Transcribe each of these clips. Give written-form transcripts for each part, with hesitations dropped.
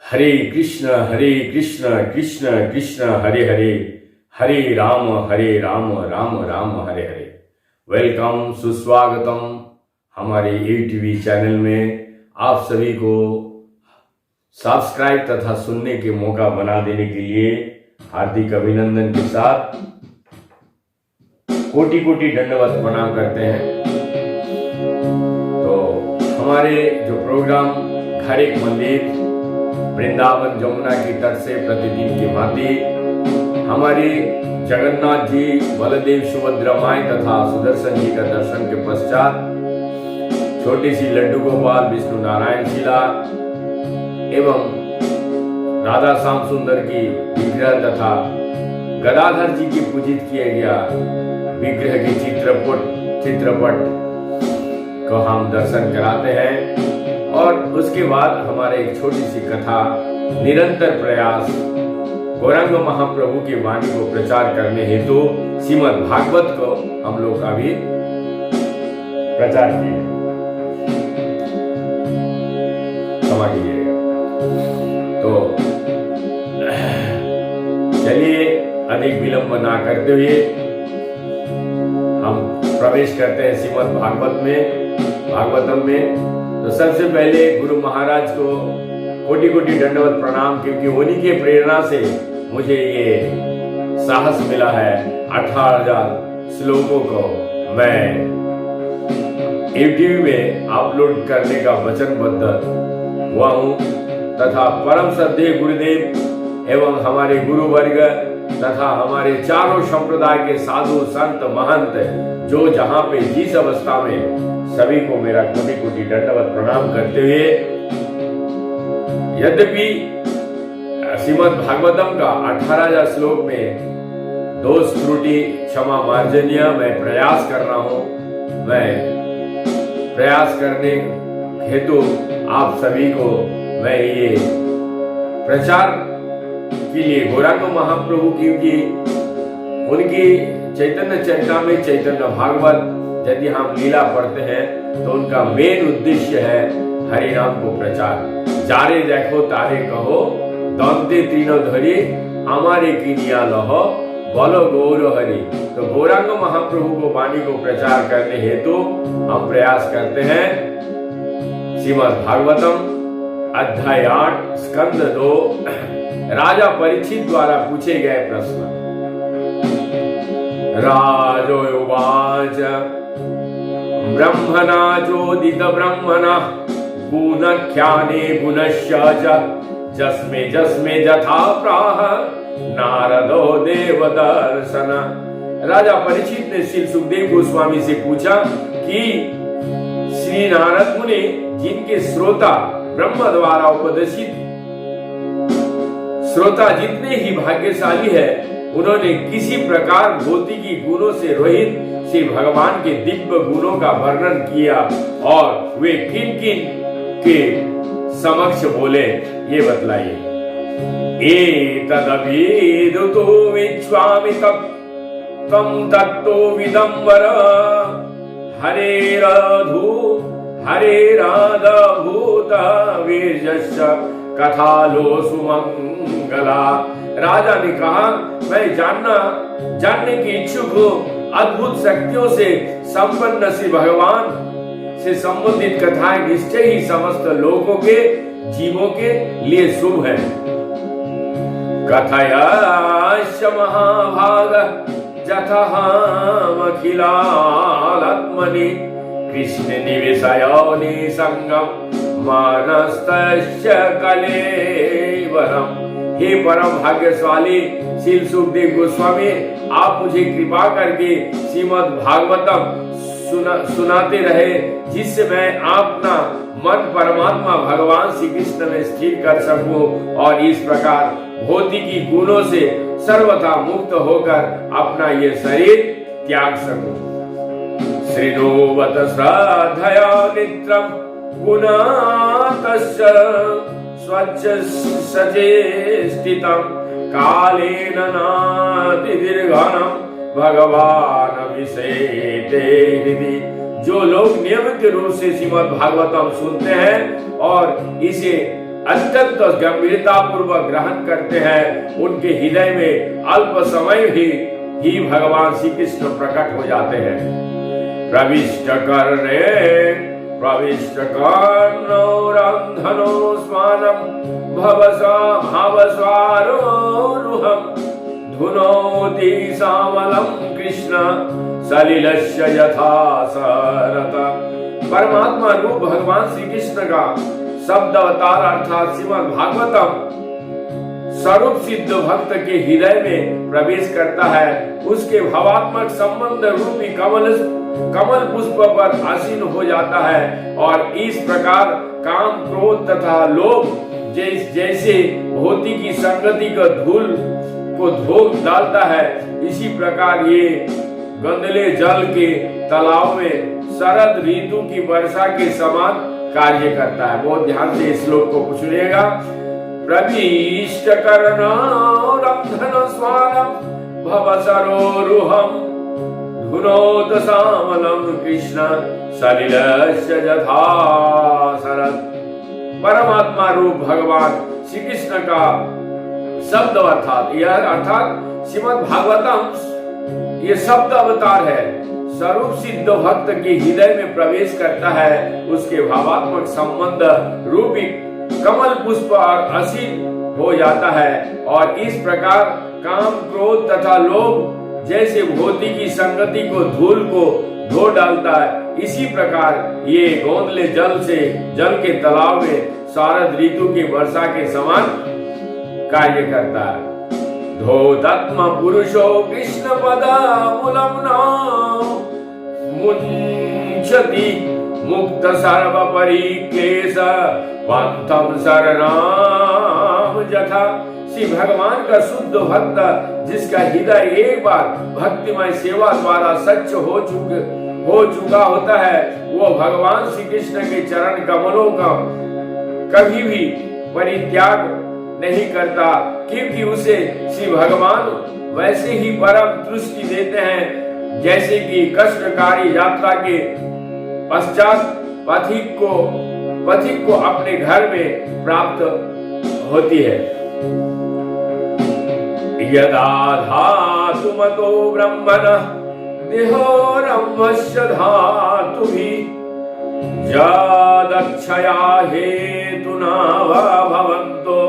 हरे कृष्ण कृष्ण कृष्ण हरे हरे, हरे Ram Ram Ram Hare Hare. Welcome, सुस्वागतम हमारे YouTube channel में। आप सभी को सब्सक्राइब तथा सुनने के मौका बना देने के लिए हार्दिक अभिनंदन के साथ कोटि कोटि दंडवत प्रणाम करते हैं। तो हमारे जो प्रोग्राम घर एक मंदिर वृंदावन जमुना की तट से प्रतिदिन की भांति हमारी जगन्नाथ जी, बलदेव, सुभद्रा माई तथा सुदर्शन जी का दर्शन के पश्चात छोटी सी लड्डू गोपाल, विष्णु नारायण शिला एवं राधा श्याम सुंदर की विग्रह तथा गदाधर जी की पूजित किया गया विग्रह की चित्रपट को हम दर्शन कराते हैं। और उसके बाद हमारे एक छोटी सी कथा, निरंतर प्रयास गौरांग महाप्रभु की वाणी को प्रचार करने हेतु श्रीमद् भागवत को हम लोग अभी प्रचार किए। क्षमा कीजिएगा। तो चलिए अधिक विलंब ना करते हुए हम प्रवेश करते हैं श्रीमद् भागवतम में। तो सबसे पहले गुरु महाराज को कोटि कोटि दंडवत प्रणाम, क्योंकि उन्हीं के प्रेरणा से मुझे ये साहस मिला है 18,000 श्लोकों को मैं यूट्यूब में अपलोड करने का वचनबद्ध हुआ हूँ। तथा परम श्रद्धेय गुरुदेव एवं हमारे गुरु वर्ग तथा हमारे चारों संप्रदाय के साधु संत महंत जो जहां पे जिस अवस्था में, सभी को मेरा कोटि कोटि दंडवत प्रणाम करते हुए, यद्यपि श्रीमद् भागवतम का 18,000 श्लोक में दोष त्रुटि क्षमा मार्जनीय मैं प्रयास कर रहा हूं। मैं प्रयास करने हेतु आप सभी को मैं ये प्रचार के लिए गौरांग महाप्रभु की उनकी चैतन्य चरितामृत, चैतन्य भागवत यदि हम लीला पढ़ते हैं तो उनका मेन उद्देश्य है हरि नाम को प्रचार। जारे देखो तारे कहो, दंते तीनों धरी हमारे किनिया लहो, बोलो गौर हरि। तो गौरांग महाप्रभु को वाणी को प्रचार करने हेतु हम प्रयास करते हैं। श्रीमद् भागवतम अध्याय 8 स्कंद 2 राजा परीक्षित द्वारा पूछे गए प्रश्न। राजोवाच ब्रह्मणा चोदित ब्रह्मणः गुणख्याने गुणस्य च जस्मे यथा प्राह नारदो देवदर्शन। राजा परीक्षित ने श्री सुखदेव गोस्वामी से पूछा कि श्री नारद मुनि जिनके श्रोता ब्रह्म द्वारा उपदेशित श्रोता जितने ही भाग्यशाली है, उन्होंने किसी प्रकार भौतिकी गुणों से रहित श्री भगवान के दिव्य गुणों का वर्णन किया और वे किन किन के समक्ष बोले, ये बतलाइए। एतदभिदुतो विश्वामितं त्वं तत्तो विदंबर हरेराधभूत वीर्यस्य कथालो सुमंगला। राजा ने कहा, मैं जानने की इच्छुक हूँ अद्भुत शक्तियों से संपन्न श्री भगवान से संबंधित कथाएं निश्चय ही समस्त लोगों के जीवों के लिए शुभ है। कथयाश्च महाभाग जथाहम अखिलात्मनि कृष्ण निवेशयोनि संगम मानस्तस्य कलेवरम। हे परम भाग्यशाली श्री सुखदेव गोस्वामी, आप मुझे कृपा करके श्रीमद् भागवतम सुनाते रहे, जिससे मैं अपना मन परमात्मा भगवान श्री कृष्ण में स्थिर कर सकूं और इस प्रकार भौतिकी गुणों से सर्वथा मुक्त होकर अपना ये शरीर त्याग सकूं। श्रीनोवत श्रद्धया नित्रम गुणातस्य स्वच्छ सचेष्टितं कालेन नातिदीर्घनं भगवान विषेते हृदि। जो लोग नियमित रूप से श्रीमद् भागवतम सुनते हैं और इसे अत्यंत गंभीरता पूर्वक ग्रहण करते हैं, उनके हृदय में अल्प समय ही भगवान श्री कृष्ण प्रकट हो जाते हैं। प्रविष्ट कर्णो रंधनो स्वानम भवस्वारोरुहम धुनोति सामलम कृष्ण सलिलस्य यथा सरत। परमात्मा रूप भगवान श्री कृष्ण का शब्द अवतार अर्थात श्रीमद् भागवतम स्वरूप सिद्ध भक्त के हृदय में प्रवेश करता है। उसके भावात्मक संबंध रूपी कमल पुष्प पर आसीन हो जाता है और इस प्रकार काम क्रोध तथा लोभ जैसे भौतिक की संगति का धूल को धो डालता है, इसी प्रकार ये गंदले जल के तालाब में शरद ऋतु की वर्षा के समान कार्य करता है। बहुत ध्यान से इस श्लोक को सुनिएगा। प्रविष्ट कर्णो रंधनो स्वानम भवसरोरुहम धुनोत सामलम कृष्ण सलिलस्य यथा शरद। परमात्मा रूप भगवान श्री कृष्ण का शब्द अर्थात श्रीमद् भागवतम ये शब्द अवतार है। स्वरूप सिद्ध भक्त के हृदय में प्रवेश करता है, उसके भावात्मक संबंध रूपी कमल पुष्प और असीम हो जाता है और इस प्रकार काम क्रोध तथा लोभ जैसे भौतिक की संगति को धूल को धो डालता है, इसी प्रकार ये गोंदले जल के तालाब में शरद ऋतु की वर्षा के समान कार्य करता है। धोतात्म पुरुषो कृष्ण पदामूलम् मुञ्चति मुक्त सर्व परिक्लेश पंथम शरणम यथा। श्री भगवान का शुद्ध भक्त जिसका हृदय एक बार भक्तिमय सेवा द्वारा सच्च हो चुका होता है, वो भगवान श्री कृष्ण के चरण कमलों का कभी भी परित्याग नहीं करता, क्योंकि उसे श्री भगवान वैसे ही परम तुष्टि देते हैं जैसे कि कष्टकारी यात्रा के पश्चात पथिक को अपने घर में प्राप्त होती है। यदा धातु मतो ब्रह्मण देहोरम्भस्य धातुभिः यदक्षया हेतुना वा भवन्तो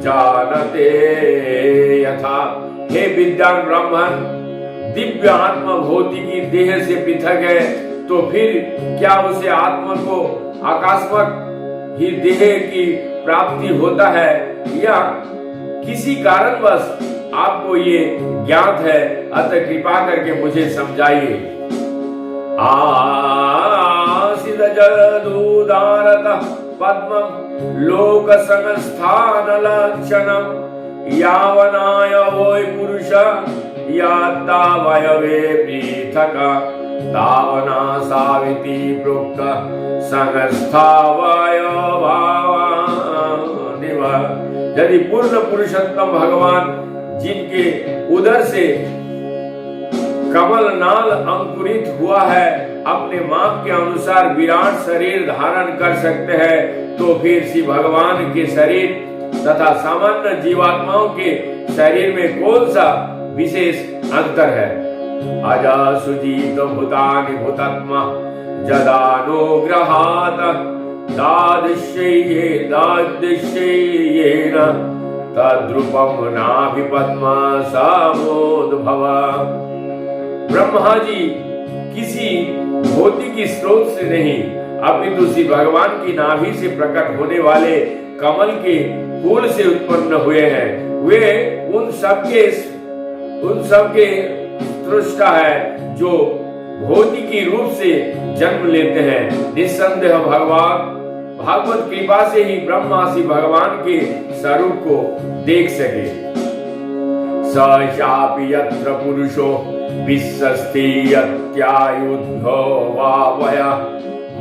जानते यथा। हे विद्वान ब्राह्मण, दिव्य आत्मा भौतिकी देह से पृथक है, तो फिर क्या उसे आत्मा को आकाशवत ही देह की प्राप्ति होता है या किसी कारणवश आपको ये ज्ञात है? अतः कृपा करके मुझे समझाइए। आसिद जदुदारत पद्मं लोक संस्थान लक्षणं यावनाय वै पुरुष यातावयवे पृथक तावना साविति प्रोक्त संस्थावयवानिव। यदि पूर्ण पुरुषोत्तम भगवान जिनके उदर से कमल नाल अंकुरित हुआ है अपने माप के अनुसार विराट शरीर धारण कर सकते हैं, तो फिर श्री भगवान के शरीर तथा सामान्य जीवात्माओं के शरीर में कौन सा विशेष अंतर है? अजा सुजीत भूतानि भूतात्मा जदानुग्रहात् दादृश्येन तद्रूपं नाभिपद्मा समोद्भव। ब्रह्मा जी किसी भौतिक स्रोत से नहीं अपितु श्री भगवान की नाभि से प्रकट होने वाले कमल के फूल से उत्पन्न हुए हैं। वे उन सबके सृष्टा है जो भौतिकी रूप से जन्म लेते हैं। निस्संदेह भागवत कृपा से ही ब्रह्मा श्री भगवान के स्वरूप को देख सके। सशापि यत्र पुरुषो विश्वस्ति यत्यायुद्धो वा वयः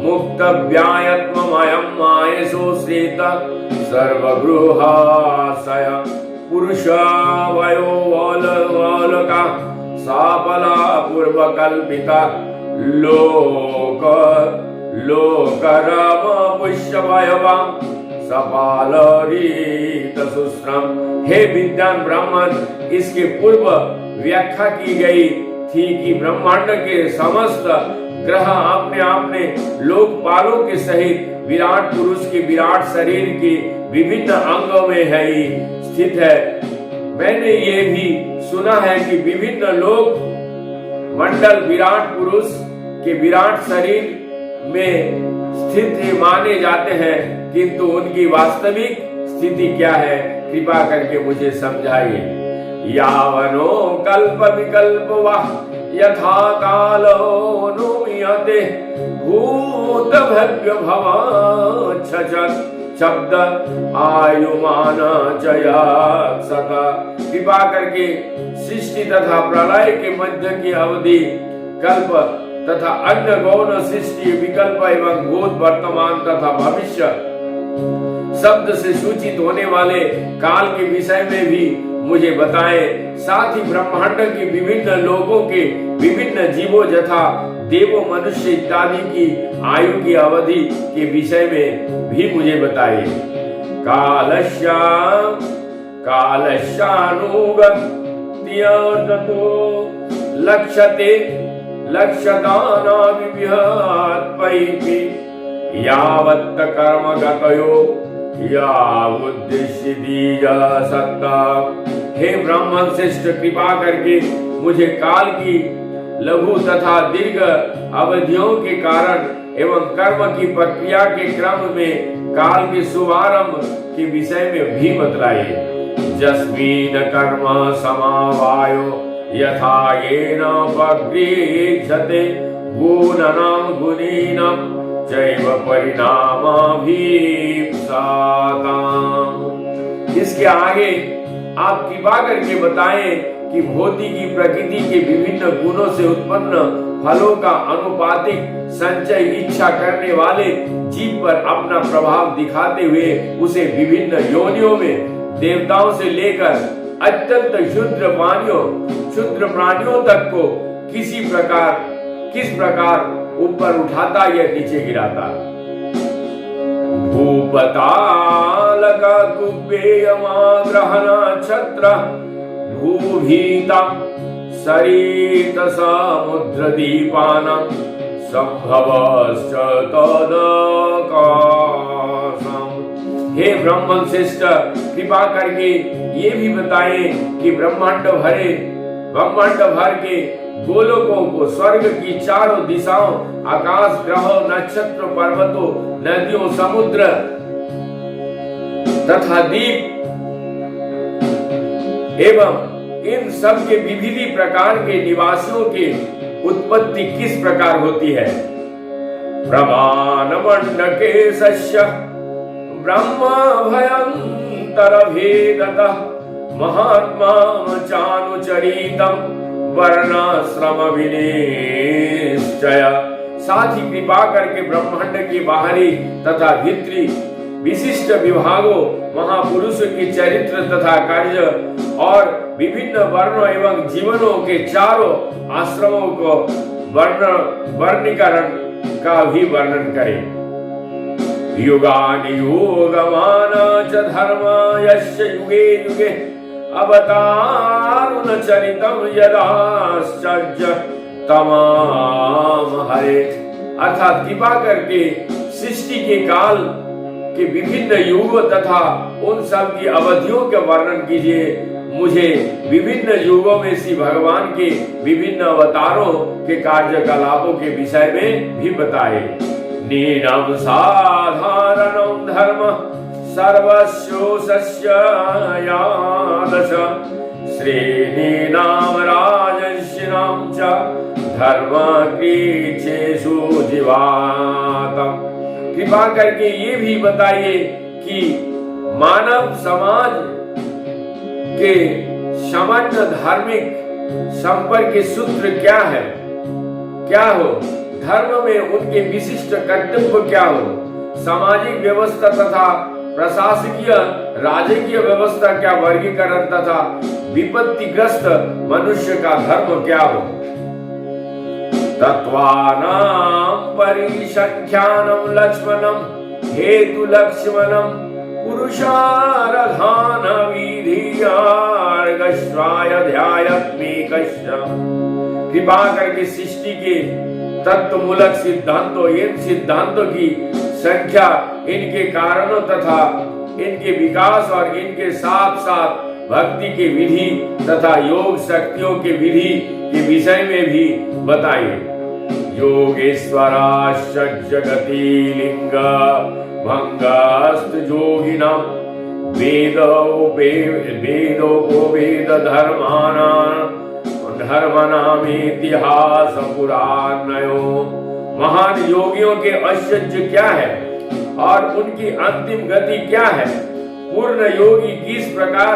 मुक्तव्यायत्ममयं मायसो श्रेत सर्वगृहाशय पुरुष वयो वोलका सापला पूर्वकल्पिता लोकरम पुष्यवयवा सपालरीत सुश्रम। हे विद्वान ब्राह्मण, इसके पूर्व व्याख्या की गई थी कि ब्रह्मांड के समस्त ग्रह अपने अपने लोकपालों के सहित विराट पुरुष के विराट शरीर के विभिन्न अंगों में है ही स्थित है। मैंने ये भी सुना है कि विभिन्न लोक मंडल विराट पुरुष के विराट शरीर में स्थित माने जाते हैं, किंतु उनकी वास्तविक स्थिति क्या है, कृपा करके मुझे समझाइए। यावनो कल्प विकल्प वाह यथा कालोनुमीयते भूत भव्य भव शब्द आयुमान जया सता। कृपा करके सृष्टि तथा प्रलय के मध्य की अवधि, कल्प तथा अन्य गौण सृष्टि, विकल्प एवं भूत, वर्तमान तथा भविष्य शब्द से सूचित होने वाले काल के विषय में भी मुझे बताएं। साथ ही ब्रह्मांड के विभिन्न लोगों के विभिन्न जीवों यथा देवों, मनुष्य इत्यादि की आयु की अवधि के विषय में भी मुझे बताइए। कालश्यानुगत्यो लक्ष्यते लक्ष्यदानाविभ्यत्पैति यावत् कर्मगतयो यावुद्दिश्यदीया सत्ता। हे ब्राह्मण श्रेष्ठ, कृपा करके मुझे काल की लघु तथा दीर्घ अवधियों के कारण एवं कर्म की प्रक्रिया के क्रम में काल के शुभारंभ के विषय में भी बतलाइए। जस्मीन कर्म समावायो यथा येन पगृह्यते गुणनां गुणीनां चैव परिणामाभिप्साताम्। इसके आगे आप कृपा करके बताएं कि भौतिकी प्रकृति के विभिन्न गुणों से उत्पन्न फलों का अनुपातिक संचय इच्छा करने वाले जीव पर अपना प्रभाव दिखाते हुए उसे विभिन्न योनियों में देवताओं से लेकर अत्यंत क्षुद्र प्राणियों तक को किस प्रकार ऊपर उठाता या नीचे गिराता। भूपतालक कुबेयमाग्रह नक्षत्र भूभीता सरित समुद्र दीपानां संभवश्च तदकाशम्। हे ब्रह्मण श्रेष्ठ, कृपा करके ये भी बताएं कि ब्रह्मांड भर के गोलोकों को, स्वर्ग की चारों दिशाओं, आकाश, ग्रहों, नक्षत्र, पर्वतों, नदियों, समुद्र तथा द्वीप एवं इन सब के विविध प्रकार के निवासियों की उत्पत्ति किस प्रकार होती है। प्रमाणमण्डके सस्य ब्रह्म भयंतर भेदतः महात्मा चानुचरितम् वर्णाश्रम विनिश्चय। साथ ही कृपा करके ब्रह्मांड के बाहरी तथा भीतरी विशिष्ट विभागों, महापुरुषों की चरित्र तथा कार्य और विभिन्न वर्णों एवं जीवनों के चारों आश्रमों को वर्णीकरण का भी वर्णन करें। युगानि युगमाना च धर्म यस्य युगे युगे अवतारुण चरितम यदाश्चर्य तमाम हरे। अर्थात कृपा करके सृष्टि के काल के विभिन्न युगों तथा उन सब की अवधियों के वर्णन कीजिए। मुझे विभिन्न युगों में श्री भगवान के विभिन्न अवतारों के कार्यकलापों के विषय में भी बताए। नीनम साधारणं धर्म सर्वस्योऽस्य यादश श्रेणीनां राजर्षीणां च धर्मकृच्छेषु जीवातम्। कृपा करके ये भी बताइए कि मानव समाज के सामान्य धार्मिक संपर्क के सूत्र क्या है, क्या हो, धर्म में उनके विशिष्ट कर्तव्य क्या हो, सामाजिक व्यवस्था तथा प्रशासकीय राजकीय व्यवस्था क्या वर्गीकरण तथा विपत्तिग्रस्त मनुष्य का धर्म क्या हो। तत्वानां परिसंख्यानं लक्ष्मणं हेतु लक्ष्मणं पुरुषारधान विधियार्गश्वाय ध्यायत्मिकश्च। कृपा करके सृष्टि के तत्वमूलक सिद्धांतों, इन सिद्धांतों की संख्या, इनके कारणों तथा इनके विकास और इनके साथ साथ भक्ति के विधि तथा योग शक्तियों के विधि के विषय में भी बताइए। योगेश्वराश्च जगति लिंग भंगास्त योगिनाम वेद धर्मनाम इतिहास पुराणयो। महान योगियों के ऐश्वर्य क्या है और उनकी अंतिम गति क्या है? पूर्ण योगी किस प्रकार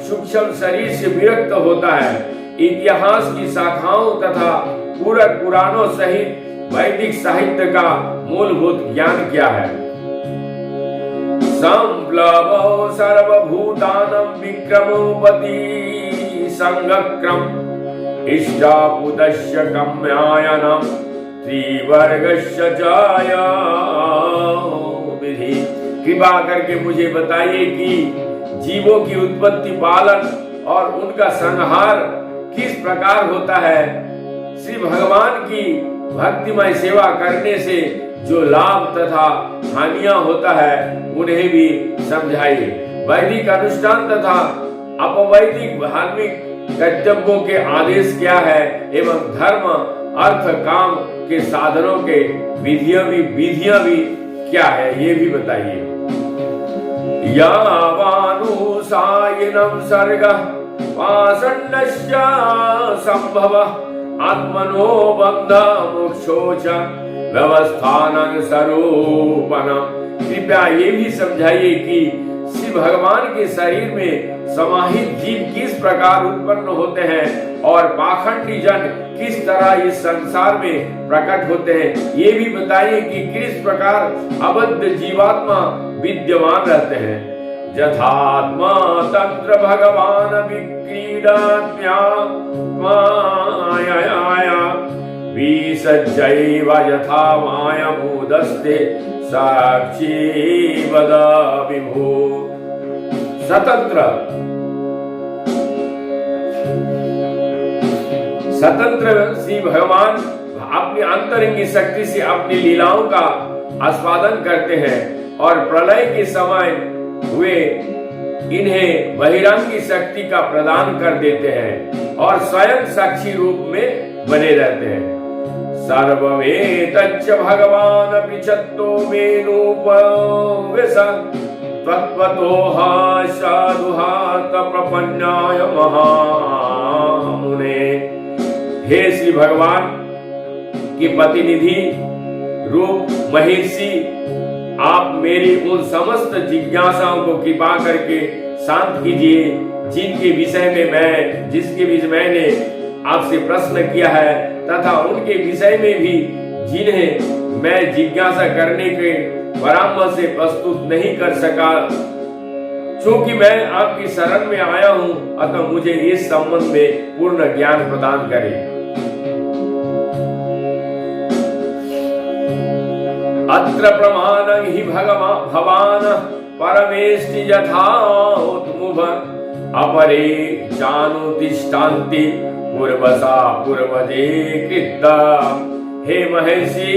सूक्ष्म शरीर से विरक्त होता है? इतिहास की शाखाओं तथा पूरक पुराणों सहित वैदिक साहित्य का मूलभूत ज्ञान क्या है? संप्लवो सर्वभूतानां विक्रमोपति संगक्रम इष्टापुदस्य गम्यायनम त्रिवर्गस्य जाया विधि। कृपा करके मुझे बताइए कि जीवों की उत्पत्ति, पालन और उनका संहार किस प्रकार होता है? श्री भगवान की भक्तिमय सेवा करने से जो लाभ तथा हानियां होता है उन्हें भी समझाइए। वैदिक अनुष्ठान तथा अपवैदिक धार्मिक कर्तव्यों के आदेश क्या है एवं धर्म अर्थ काम के साधनों के विधियां भी क्या है, ये भी बताइए। यावानुसायिनं सर्ग पाषण्डस्य संभवः आत्मनो बन्ध मोक्षो च व्यवस्थानं स्वरूपनम्। कृपया ये भी समझाइए कि श्री भगवान के शरीर में समाहित जीव किस प्रकार उत्पन्न होते हैं और पाखंडी जन किस तरह इस संसार में प्रकट होते हैं। ये भी बताइए कि किस प्रकार अबद्ध जीवात्मा विद्यमान रहते हैं। यथात्मा तत्र भगवान विक्रीडात्म्या माया विसज्जैव यथा मायामूदस्ते साक्षी वद विभो। स्वतंत्र श्री भगवान अपनी अंतरंगी शक्ति से अपनी लीलाओं का आस्वादन करते हैं और प्रलय के समय हुए इन्हें बहिरंगी शक्ति का प्रदान कर देते हैं और स्वयं साक्षी रूप में बने रहते हैं। सर्वमेतच्च भगवान पिछत्तो मेनोपवेशन् तत्त्वतोह साधुहात प्रपन्नाय महामुने। हे श्री भगवान की प्रतिनिधि रूप महर्षि, आप मेरी उन समस्त जिज्ञासाओं को कृपा करके शांत कीजिए जिसके विषय मैंने आपसे प्रश्न किया है तथा उनके विषय में भी जिन्हें मैं जिज्ञासा करने के परामर्श से प्रस्तुत नहीं कर सका। चूंकि मैं आपकी शरण में आया हूं, अतः मुझे इस संबंध में पूर्ण ज्ञान प्रदान करें। अत्र प्रमाणं हि भवान परमेष्टि यथात्मुभ अपरे जानुतिष्ठान्ति पूर्वसा पूर्वजे कृता। हे महर्षि,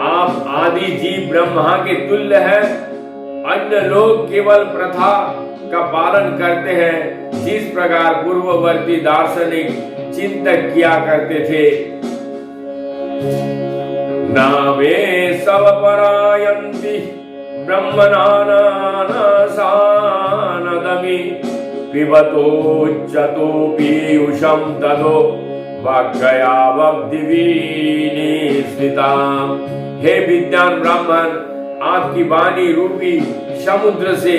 आप आदि जीव ब्रह्मा के तुल्य हैं। अन्य लोग केवल प्रथा का पालन करते हैं, जिस प्रकार पूर्ववर्ती दार्शनिक चिंतक किया करते थे। नामे सब परायन्ति ब्रह्मणानासानदमि पिबतोच्चतो पीयूषं तदो वाग्गयावब्धिवीनिस्मिताम्। हे विद्वान ब्राह्मण, आपकी वाणी रूपी समुद्र से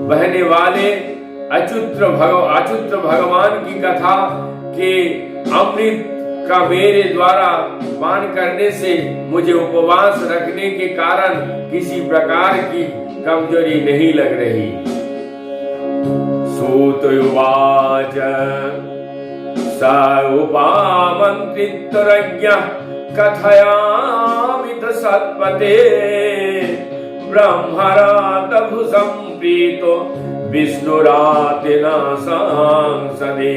बहने वाले अच्युत भगवान की कथा के अमृत का मेरे द्वारा पान करने से मुझे उपवास रखने के कारण किसी प्रकार की कमजोरी नहीं लग रही। सूत उवाच स उपामन्त्रितरज्ञः कथयामि सत्पते ब्रह्मरातभु संप्रीतो विष्णुरातिना सांसदे।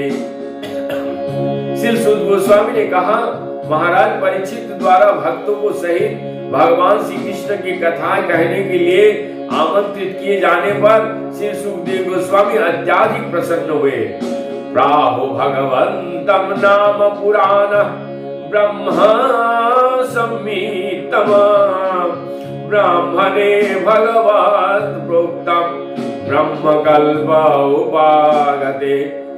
श्री सुत गोस्वामी ने कहा, महाराज परीक्षित द्वारा भक्तों को सहित भगवान श्री कृष्ण की कथाएं कहने के लिए आमंत्रित किए जाने पर श्री सुखदेव गोस्वामी अत्यधिक प्रसन्न हुए। प्राहु भगवंतम नाम पुराण ब्रह्मा सम्मितम ब्राह्मणे भगवत प्रोक्तम ब्रह्म कल्प उपागते।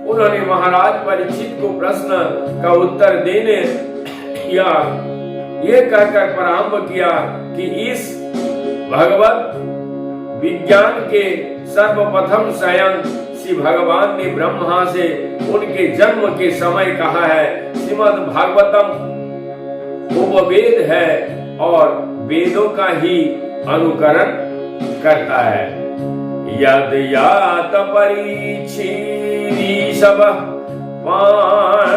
उन्होंने महाराज परीक्षित को प्रश्न का उत्तर देने या ये कहकर प्रारंभ किया कि इस भगवत विज्ञान के सर्वप्रथम स्वयं श्री भगवान ने ब्रह्मा से उनके जन्म के समय कहा है। श्रीमद् भागवतम उपवेद है और वेदों का ही अनुकरण करता है। यद यात परीक्षिरीशव पांडुनामनुपृच्छति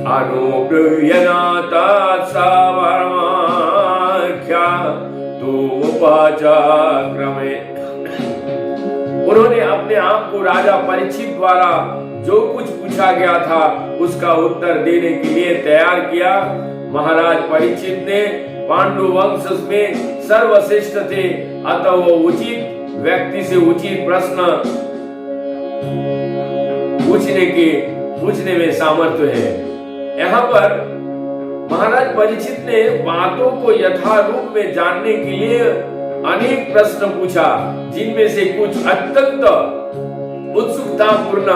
अनुब्रूयनाता सावर्माख्या तूपचक्रमे। उन्होंने अपने आप को राजा परीक्षित द्वारा जो कुछ पूछा गया था उसका उत्तर देने के लिए तैयार किया। महाराज परीक्षित ने पांडु वंश में सर्वश्रेष्ठ थे, अतः वो उचित व्यक्ति से उचित प्रश्न पूछने में सामर्थ्य है। यहाँ पर महाराज परीक्षित ने बातों को यथारूप में जानने के लिए अनेक प्रश्न पूछा, जिनमें से कुछ अत्यंत उत्सुकतापूर्ण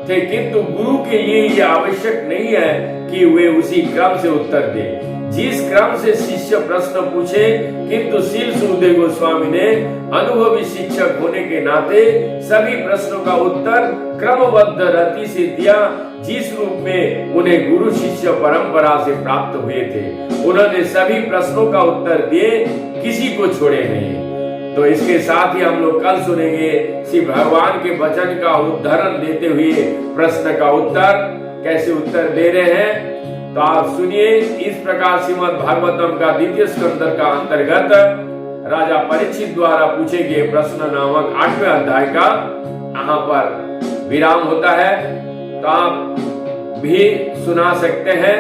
थे, किंतु गुरु के लिए यह आवश्यक नहीं है कि वे उसी क्रम से उत्तर दे जिस क्रम से शिष्य प्रश्न पूछे। किंतु श्री सुखदेव गोस्वामी ने अनुभवी शिक्षक होने के नाते सभी प्रश्नों का उत्तर क्रमबद्ध रीति से दिया, जिस रूप में उन्हें गुरु शिष्य परंपरा से प्राप्त हुए थे। उन्होंने सभी प्रश्नों का उत्तर दिए, किसी को छोड़े नहीं। तो इसके साथ ही हम लोग कल सुनेंगे श्री भगवान के वचन का उदाहरण देते हुए प्रश्न का उत्तर कैसे उत्तर दे रहे हैं। तो आप सुनिए। इस प्रकार श्रीमद् भागवतम का द्वितीय स्कंद का अंतर्गत राजा परीक्षित द्वारा पूछे गए प्रश्न नामक 8वें अध्याय का यहाँ पर विराम होता है। तो आप भी सुना सकते हैं,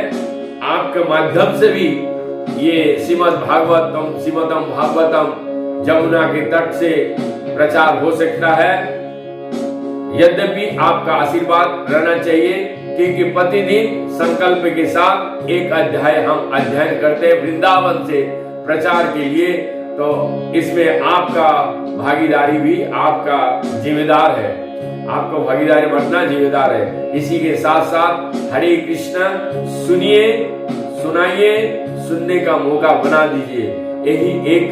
आपके माध्यम से भी ये श्रीमद् भागवतम जमुना के तट से प्रचार हो सकता है। यद्यपि आपका आशीर्वाद रहना चाहिए, क्योंकि प्रतिदिन संकल्प के साथ एक अध्याय हम अध्ययन करते हैं वृंदावन से प्रचार के लिए। तो इसमें आपका भागीदारी भी आपका जिम्मेदार है, आपको भागीदारी बनना जिम्मेदार है। इसी के साथ साथ हरे कृष्ण सुनिए, सुनाइए, सुनने का मौका बना दीजिए। यही एक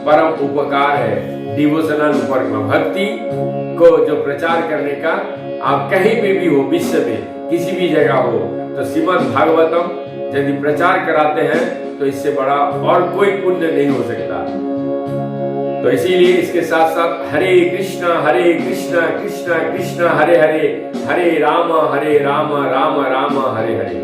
परम उपकार है डिवोशनल भक्ति को जो प्रचार करने का। आप कहीं पे भी हो, विश्व में किसी भी जगह हो, तो श्रीमद् भागवतम यदि प्रचार कराते हैं तो इससे बड़ा और कोई पुण्य नहीं हो सकता। तो इसीलिए इसके साथ साथ हरे कृष्ण कृष्ण कृष्ण हरे हरे, हरे राम राम राम हरे हरे।